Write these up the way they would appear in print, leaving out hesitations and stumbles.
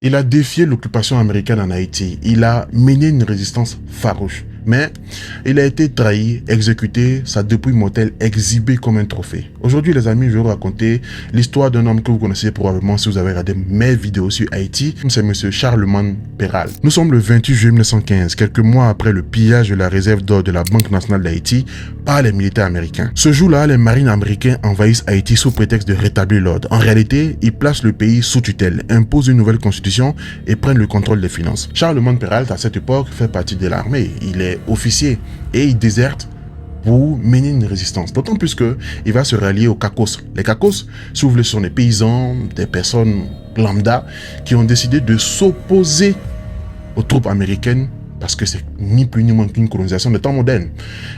Il a défié l'occupation américaine en Haïti. Il a mené une résistance farouche. Mais il a été trahi, exécuté, sa dépouille mortelle exhibée comme un trophée. Aujourd'hui, les amis, je vais vous raconter l'histoire d'un homme que vous connaissez probablement si vous avez regardé mes vidéos sur Haïti. C'est monsieur Charlemagne Péral. Nous sommes le 28 juillet 1915, quelques mois après le pillage de la réserve d'or de la Banque nationale d'Haïti par les militaires américains. Ce jour-là, les marines américains envahissent Haïti sous prétexte de rétablir l'ordre. En réalité, ils placent le pays sous tutelle, imposent une nouvelle constitution et prennent le contrôle des finances. Charlemagne Péral, à cette époque, fait partie de l'armée. Il est officier et il déserte pour mener une résistance. D'autant plus qu'il va se rallier aux Cacos. Les Cacos, si vous voulez, sont des paysans, des personnes lambda qui ont décidé de s'opposer aux troupes américaines parce que c'est ni plus ni moins qu'une colonisation de temps moderne.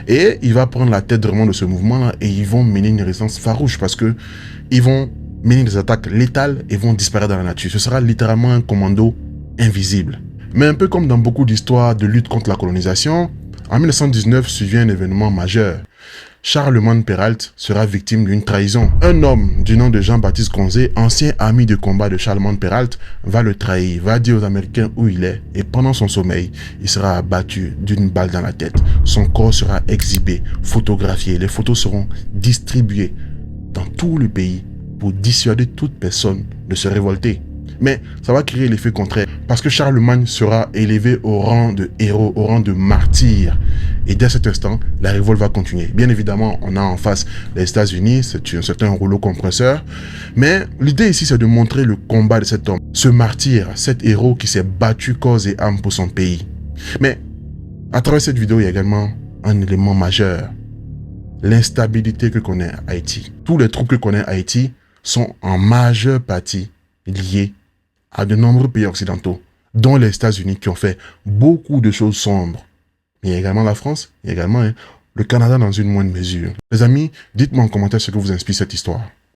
Et il va prendre la tête vraiment de ce mouvement-là et ils vont mener une résistance farouche parce que ils vont mener des attaques létales et vont disparaître dans la nature. Ce sera littéralement un commando invisible. Mais un peu comme dans beaucoup d'histoires de lutte contre la colonisation, en 1919 survient un événement majeur. Charlemagne Peralt sera victime d'une trahison. Un homme du nom de Jean-Baptiste Conzé, ancien ami de combat de Charlemagne Peralt, va le trahir, va dire aux Américains où il est et pendant son sommeil, il sera abattu d'une balle dans la tête. Son corps sera exhibé, photographié, les photos seront distribuées dans tout le pays pour dissuader toute personne de se révolter. Mais ça va créer l'effet contraire parce que Charlemagne sera élevé au rang de héros, au rang de martyr. Et dès cet instant, la révolte va continuer. Bien évidemment, on a en face les États-Unis, c'est un rouleau compresseur. Mais l'idée ici, c'est de montrer le combat de cet homme, ce martyr, cet héros qui s'est battu corps et âme pour son pays. Mais à travers cette vidéo, il y a également un élément majeur. L'instabilité que connaît Haïti. Tous les troubles que connaît Haïti sont en majeure partie liés à de nombreux pays occidentaux, dont les États-Unis qui ont fait beaucoup de choses sombres. Mais il y a également la France, il y a également le Canada dans une moindre mesure. Les amis, dites-moi en commentaire ce que vous inspire cette histoire.